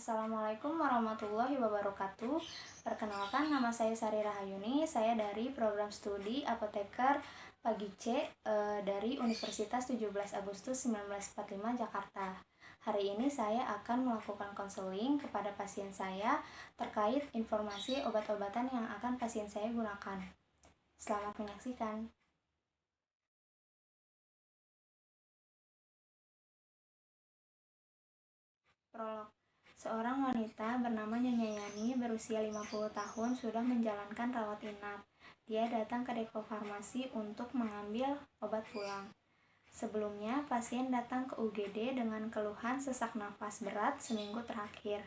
Assalamualaikum warahmatullahi wabarakatuh. Perkenalkan, nama saya Sari Rahayuni. Saya dari program studi Apoteker Pagi C dari Universitas 17 Agustus 1945 Jakarta. Hari ini saya akan melakukan konseling kepada pasien saya terkait informasi obat-obatan yang akan pasien saya gunakan. Selamat menyaksikan. Prolog. Seorang wanita bernama Nyonya Yani berusia 50 tahun sudah menjalankan rawat inap. Dia datang ke Depo Farmasi untuk mengambil obat pulang. Sebelumnya, pasien datang ke UGD dengan keluhan sesak nafas berat seminggu terakhir.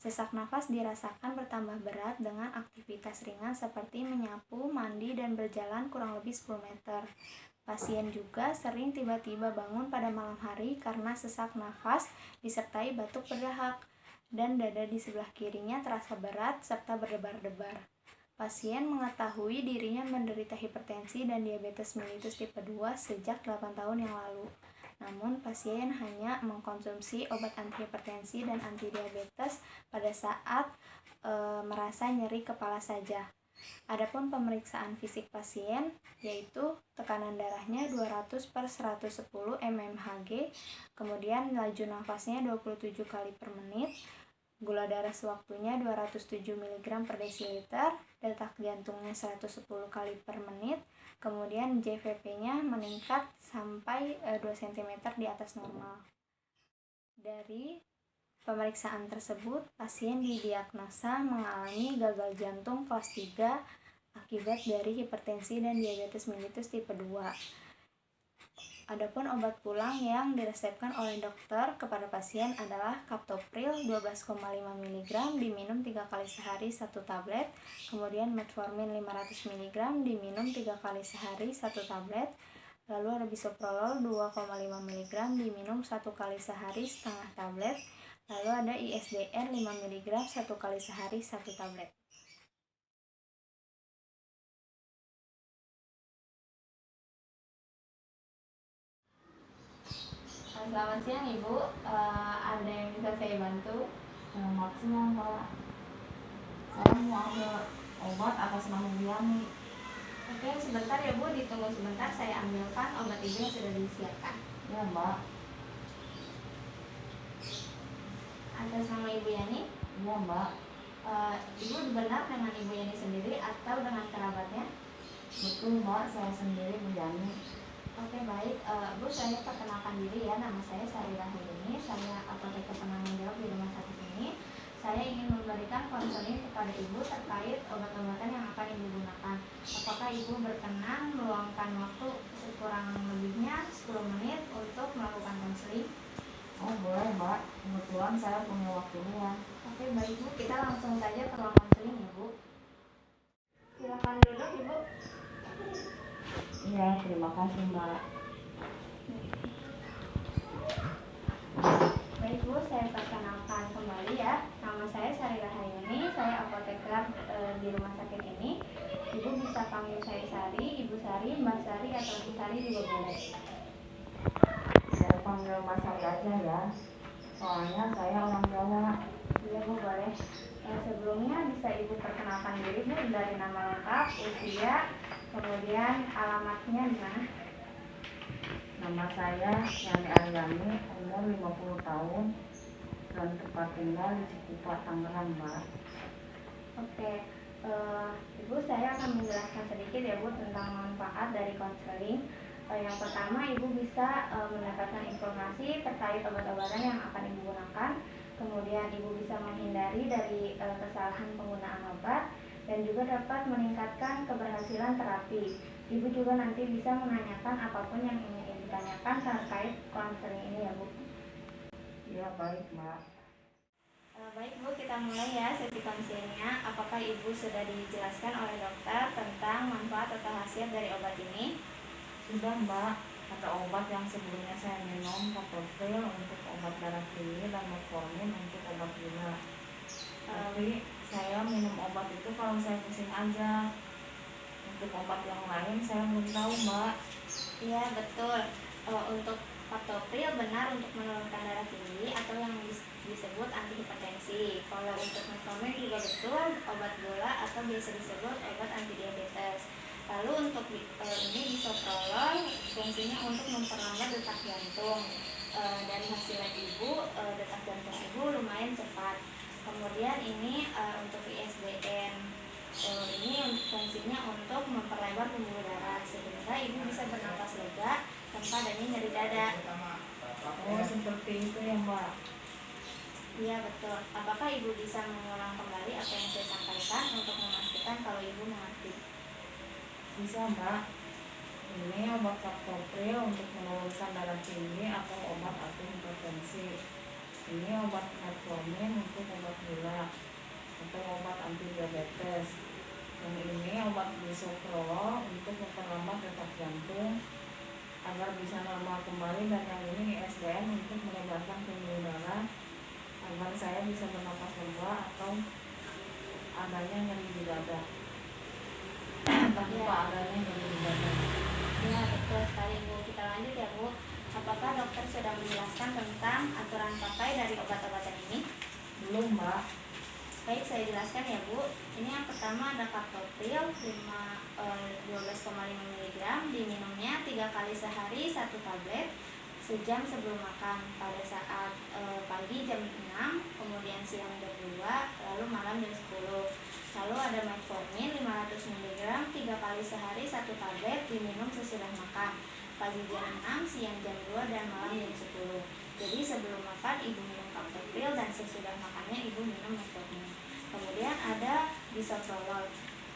Sesak nafas dirasakan bertambah berat dengan aktivitas ringan seperti menyapu, mandi, dan berjalan kurang lebih 10 meter. Pasien juga sering tiba-tiba bangun pada malam hari karena sesak nafas disertai batuk berdahak, dan dada di sebelah kirinya terasa berat serta berdebar-debar. Pasien mengetahui dirinya menderita hipertensi dan diabetes mellitus tipe 2 sejak 8 tahun yang lalu. Namun, pasien hanya mengkonsumsi obat antihipertensi dan antidiabetes pada saat merasa nyeri kepala saja. Adapun pemeriksaan fisik pasien yaitu tekanan darahnya 200/110 mmHg, kemudian laju nafasnya 27 kali per menit, gula darah sewaktunya 207 mg per desiliter, detak jantungnya 110 kali per menit, kemudian JVP-nya meningkat sampai 2 cm di atas normal. Dari pemeriksaan tersebut, pasien didiagnosa mengalami gagal jantung kelas 3 akibat dari hipertensi dan diabetes mellitus tipe 2. Adapun obat pulang yang diresepkan oleh dokter kepada pasien adalah Captopril 12,5 mg diminum 3 kali sehari 1 tablet, kemudian Metformin 500 mg diminum 3 kali sehari 1 tablet, lalu ada Bisoprolol 2,5 mg diminum 1 kali sehari setengah tablet, lalu ada ISDN 5 mg 1 kali sehari 1 tablet. Selamat siang Ibu, ada yang bisa saya bantu? Selamat siang Pak, saya mau ambil obat atas nama Yani. Oke, sebentar ya Bu, ditunggu sebentar, saya ambilkan obat Ibu yang sudah disiapkan. Ya Mbak. Atas nama Ibu Yani? Ya Mbak. Ibu benar dengan Ibu Yani sendiri atau dengan kerabatnya? Betul Mbak, saya sendiri Bu Yani. Oke, baik. Bu, saya perkenalkan diri ya, nama saya Sari Rahayuni, saya apoteker penanggung jawab di rumah sakit ini. Saya ingin memberikan konseling kepada Ibu terkait obat-obatan yang akan Ibu gunakan. Apakah Ibu berkenan meluangkan waktu sekurang lebihnya 10 menit untuk melakukan konseling? Oh boleh Mbak, kebetulan saya punya waktu luang. Oke, baik Bu, kita langsung saja ke ruang konseling ya Bu. Silakan duduk Ibu. Iya, terima kasih Mbak. Baik Bu, saya perkenalkan kembali ya. Nama saya Sari Rahayuni, saya apoteker di rumah sakit ini. Ibu bisa panggil saya Sari, Ibu Sari, Mbak Sari, atau Ibu Sari juga boleh. Saya panggil Mas Sari aja ya, soalnya saya orang Jawa. Iya Bu, boleh. Sebelumnya bisa Ibu perkenalkan diri Bu, dari nama lengkap, usia, kemudian alamatnya di mana? Nama saya Yani Aryani, umur 50 tahun, dan tempat tinggal di Cikupa, Tangerang Mbak. Oke, Ibu, saya akan menjelaskan sedikit ya Bu tentang manfaat dari konseling. Yang pertama, Ibu bisa mendapatkan informasi terkait obat-obatan yang akan Ibu gunakan. Kemudian Ibu bisa menghindari dari kesalahan penggunaan obat dan juga dapat meningkatkan keberhasilan terapi. Ibu juga nanti bisa menanyakan apapun yang ingin Ibu tanyakan terkait konseling ini ya Bu. Iya baik Mbak. Baik Bu, kita mulai ya sesi konselingnya. Apakah Ibu sudah dijelaskan oleh dokter tentang manfaat atau khasiat dari obat ini? Sudah Mbak, ada obat yang sebelumnya saya minum, Captopril untuk obat darah tinggi dan Metformin untuk obat gula. Tapi saya minum obat itu kalau saya pusing aja. Untuk obat yang lain saya belum tahu Mbak. Iya betul. Untuk Captopril benar untuk menurunkan darah tinggi atau yang disebut antihipertensi. Kalau untuk metformin juga betul, obat gula atau biasa disebut obat antidiabetes. Lalu untuk ini bisoprolol fungsinya untuk memperlambat detak jantung. Dari hasil lab ibu, detak jantung ibu lumayan cepat. Kemudian ini untuk ISBN, ini fungsinya untuk memperlebar pembuluh darah sehingga ibu bisa bernapas lega tanpa adanya nyeri dada. Oh, seperti itu ya Mbak. Iya betul. Apakah ibu bisa mengulang kembali apa yang saya sampaikan untuk memastikan kalau ibu mengerti? Bisa Mbak. Ini obat Captopril untuk menurunkan darah tinggi atau obat antihipertensi. Ini obat metformin untuk obat gula atau obat antidiabetes. Yang ini obat bisoprolol untuk memperlambat detak jantung agar bisa normal kembali, dan yang ini ISBN untuk melebarkan pembuluh darah agar saya bisa bernapas lega atau adanya nyeri di dada. Tanpa adanya nyeri di dada. Ya betul sekali Bu. Kita lanjut ya Bu. Apakah dokter sudah menjelaskan tentang aturan pakai dari obat-obatan ini? Belum Mbak. Baik, saya jelaskan ya Bu. Ini yang pertama ada Captopril 12,5 mg, diminumnya 3 kali sehari 1 tablet sejam sebelum makan pada saat pagi jam 6, kemudian siang jam 2, lalu malam jam 10. Lalu ada metformin 500 mg 3 kali sehari 1 tablet diminum sesudah makan pagi jam 6, siang jam 2, dan malam jam 10. Jadi sebelum makan ibu minum Captopril dan sesudah makannya ibu minum metformin. Kemudian ada bisoprolol.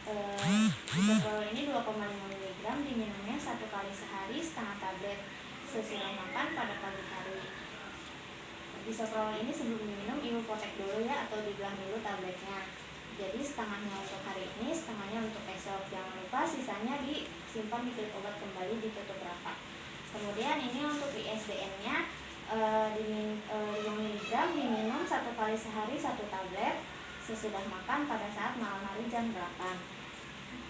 Bisoprolol ini 2,5 mg diminumnya 1 kali sehari setengah tablet sesudah makan pada pagi hari. Bisoprolol ini sebelum diminum ibu potek dulu ya, atau dibelah dulu tabletnya. Jadi setengahnya untuk hari ini, setengahnya untuk esok. Jangan lupa sisanya disimpan di klip obat kembali, ditutup rapat. Kemudian ini untuk ISBN-nya 5 mg diminum 1 kali sehari 1 tablet sesudah makan pada saat malam hari jam 8.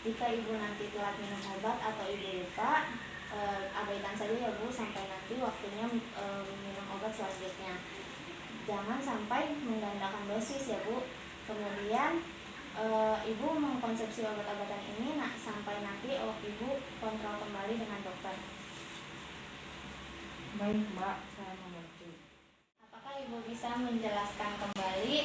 Jika ibu nanti telat minum obat atau ibu lupa, abaikan saja ya Bu sampai nanti waktunya minum obat selanjutnya. Jangan sampai menggandakan dosis ya Bu. Kemudian ibu mengkonsumsi obat-obatan ini sampai nanti ibu kontrol kembali dengan dokter. Baik Mbak, saya mengerti. Apakah ibu bisa menjelaskan kembali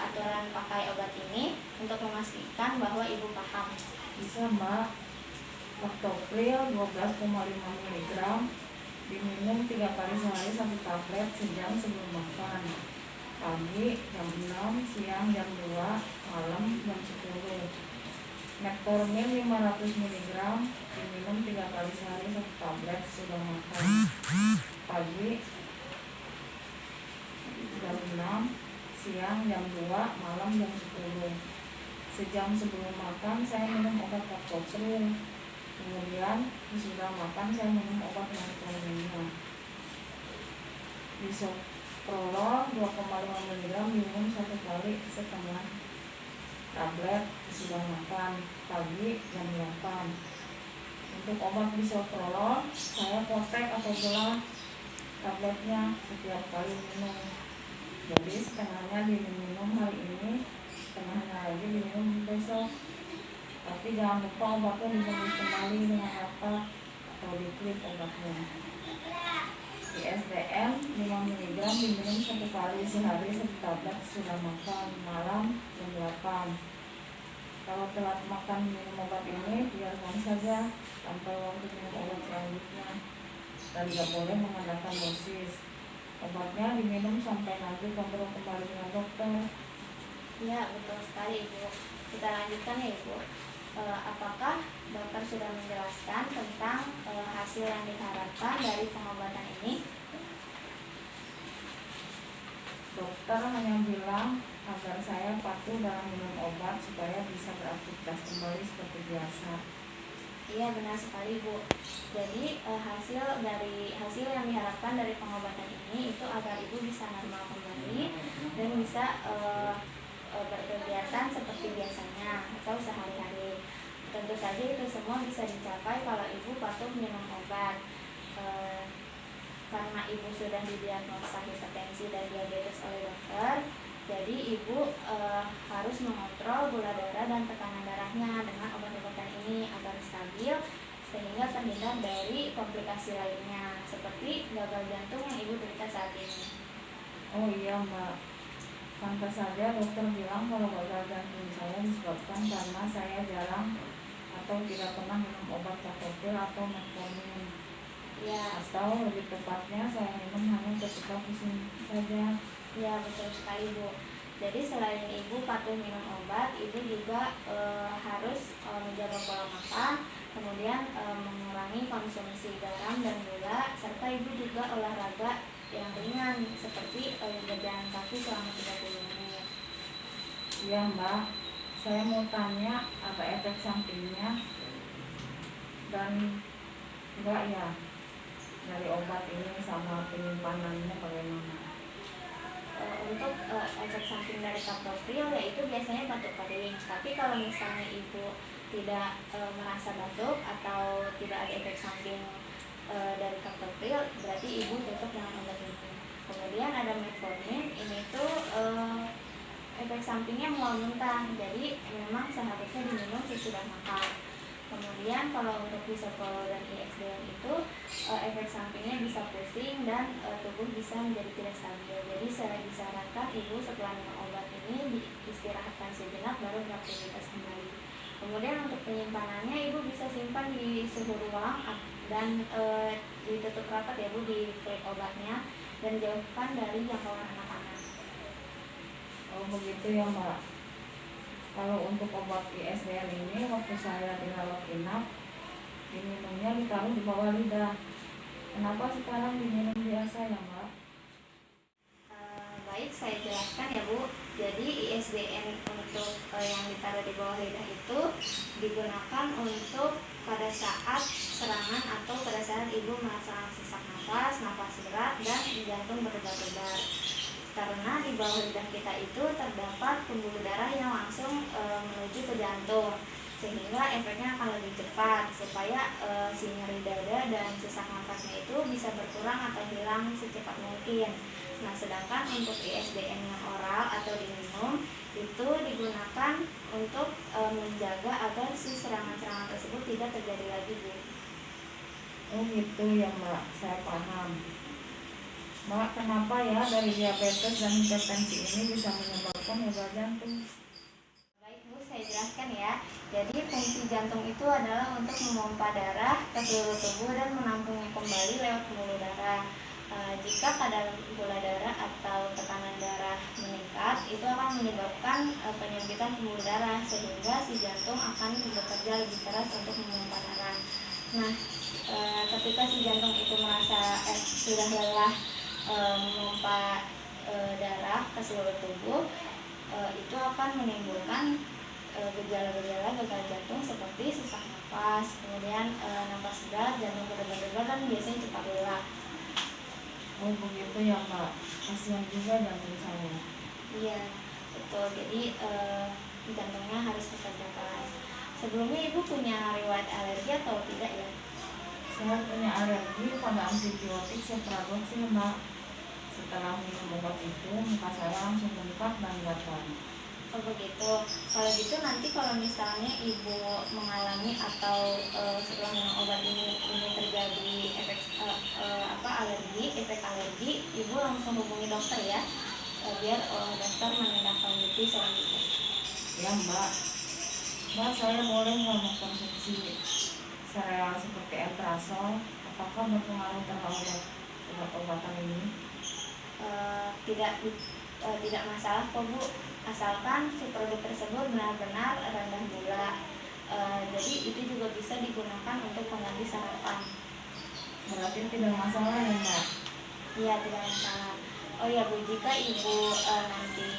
aturan pakai obat ini untuk memastikan bahwa ibu paham? Bisa Mbak. Captopril 12,5 mg diminum 3 kali sehari 1 tablet sejam sebelum makan pagi jam 6, siang jam 2, malam jam 10. Metformin 500 mg diminum 3 kali sehari 1 tablet sebelum makan pagi jam 6, siang jam 2, malam jam 10. Sejam sebelum makan saya minum obat Captopril. Kemudian sesudah makan saya minum obat metforminnya. Bisoprolol 2,5 mg minum 1 kali setengah tablet sesudah makan pagi jam 8. Untuk obat bisoprolol saya potek atau belah tabletnya setiap kali minum. Jadi setengahnya diminum hari ini, setengahnya lagi diminum besok. Tapi jangan lupa obatnya dibungkus kembali dengan rapat atau diklip obatnya. ISBN 5 mg diminum 1 kali sehari 1 tablet sudah makan malam jam 8. Kalau telat makan minum obat ini, biarkan saja sampai waktu minum obat selanjutnya dan tidak boleh mengandalkan dosis. Obatnya diminum sampai nanti kontrol kembali dengan dokter. Ya betul sekali Ibu. Kita lanjutkan ya Ibu. Apakah dokter sudah menjelaskan tentang hasil yang diharapkan dari pengobatan ini? Dokter hanya bilang agar saya patuh dalam minum obat supaya bisa beraktivitas kembali seperti biasa. Iya benar sekali Bu. Jadi hasil yang diharapkan dari pengobatan ini itu agar ibu bisa normal kembali dan bisa berkegiatan seperti biasanya atau sehari-hari. Tentu saja itu semua bisa dicapai kalau ibu patuh minum obat. karena ibu sudah didiagnosa hipertensi dan diabetes oleh dokter, jadi ibu harus mengontrol gula darah dan tekanan darahnya dengan obat-obatan ini agar stabil sehingga terhindar dari komplikasi lainnya seperti gagal jantung yang ibu derita saat ini. Oh iya Mbak, pantas saja dokter bilang kalau gagal jantung saya disebabkan karena saya jarang atau tidak pernah minum obat captopril atau metformin. Ya, Atau lebih tepatnya saya minum hanya ketika pusing saja. ya betul sekali Bu. Jadi selain ibu patuh minum obat, ibu juga harus menjaga pola makan, kemudian mengurangi konsumsi garam dan gula, serta ibu juga olahraga yang ringan seperti berjalan kaki selama 30 menit. Iya Mbak, saya mau tanya apa efek sampingnya dan enggak ya dari obat ini sama penyimpanannya bagaimana? Untuk efek samping dari captopril yaitu biasanya batuk kering. Tapi kalau misalnya ibu tidak merasa batuk atau tidak ada efek samping dari captopril, berarti ibu tetap dengan obat ini. Kemudian ada metformin, ini tuh efek sampingnya mual muntah, jadi memang seharusnya diminum sesudah makan. Kemudian kalau untuk bisoprolol dan ISDN itu efek sampingnya bisa pusing dan tubuh bisa menjadi tidak stabil. Jadi saya disarankan ibu setelah minum obat ini diistirahatkan sejenak baru beraktivitas kembali. Kemudian untuk penyimpanannya ibu bisa simpan di suhu ruang dan ditutup rapat ya Bu di klip obatnya dan jauhkan dari jangkauan anak-anak. Oh begitu ya Mbak. Kalau untuk obat ISDN ini waktu saya dirawat inap, diminumnya ditaruh di bawah lidah. Kenapa sekarang diminum biasa ya Mbak? Baik, saya jelaskan ya Bu. Jadi ISDN untuk yang ditaruh di bawah lidah itu digunakan untuk pada saat serangan atau pada saat ibu merasakan sesak nafas berat dan jantung berdebar-debar. Karena di bawah lidah kita itu terdapat pembuluh darah yang langsung menuju ke jantung, sehingga efeknya akan lebih cepat supaya si nyeri dada dan sesak nafasnya itu bisa berkurang atau hilang secepat mungkin. Nah, sedangkan untuk ISDN yang oral atau diminum itu digunakan untuk menjaga agar si serangan-serangan tersebut tidak terjadi lagi, Bu. Oh gitu ya Mbak, saya paham. Mbak, kenapa ya dari diabetes dan hipertensi ini bisa menyebabkan gagal jantung? Baik Bu, saya jelaskan ya. Jadi fungsi jantung itu adalah untuk memompa darah ke seluruh tubuh dan menampungnya kembali lewat pembuluh darah. Jika kadar gula darah atau tekanan darah meningkat, itu akan menyebabkan penyempitan pembuluh darah sehingga si jantung akan bekerja lebih keras untuk memompa darah. Nah, ketika si jantung itu merasa sudah lelah memompa darah ke seluruh tubuh, itu akan menimbulkan gejala-gejala gagal jantung seperti sesak nafas, kemudian nafas berat, jantung berdebar-debar dan biasanya cepat lelah. Oh begitu ya Mbak, kasihan juga jantung saya. Iya, betul. Jadi jantungnya harus bekerja keras. Sebelumnya ibu punya riwayat alergi atau tidak ya? Saya punya alergi pada antibiotik Ceftriaxone Mbak. Setelah minum obat itu, muka saya langsung bengkak dan gatal. Oh begitu. Kalau gitu nanti kalau misalnya ibu mengalami atau setelah minum obat ini terjadi efek efek alergi, ibu langsung hubungi dokter ya, biar dokter menindaklanjuti selanjutnya. Ya Mbak, Mbak saya boleh nggak mengkonsumsi sereal seperti Entrasol? Apakah berpengaruh terhadap obat-obatan ini? Tidak masalah kok Bu, asalkan si produk tersebut benar-benar rendah gula. Jadi itu juga bisa digunakan untuk pengganti sarapan. Berarti tidak masalah ya Mbak? Iya, tidak masalah. Oh ya Bu, jika ibu nanti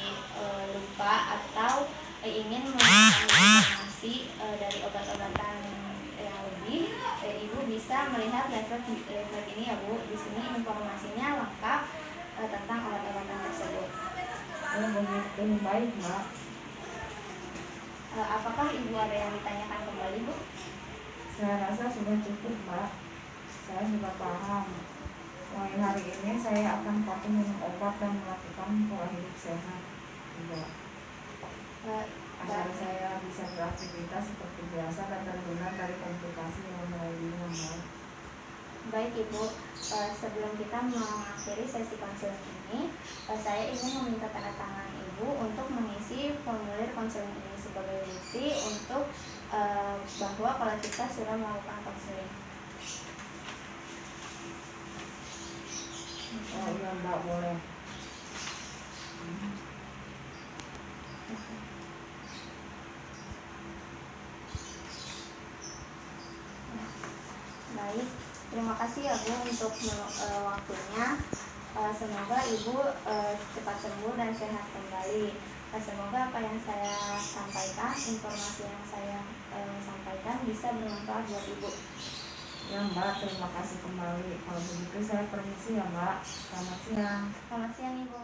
lupa atau ingin mendapatkan informasi dari obat-obatan yang lebih, ibu bisa melihat leaflet ini ya Bu. Di sini informasinya lengkap tentang obat-obatan tersebut. Oh begitu, baik Mbak. Apakah ibu ada yang ditanyakan kembali Bu? Saya rasa sudah cukup Mbak. Saya sudah paham Mulai hari ini saya akan patuh minum obat dan melakukan pola hidup sehat juga, agar saya bisa beraktivitas seperti biasa dan terhindar dari komplikasi yang lainnya, Mbak. Baik Ibu, sebelum kita mengakhiri sesi konseling ini, saya ingin meminta tanda tangan Ibu untuk mengisi formulir konseling ini sebagai bukti untuk bahwa kalau kita sudah melakukan konseling. Oh iya Mbak, boleh. Baik, terima kasih ya Bu untuk waktunya. Semoga Ibu cepat sembuh dan sehat kembali. Semoga apa yang saya sampaikan, informasi yang saya sampaikan bisa bermanfaat buat Ibu. Ya Mbak, terima kasih kembali. Kalau begitu saya permisi ya Mbak. Selamat siang. Selamat siang Ibu.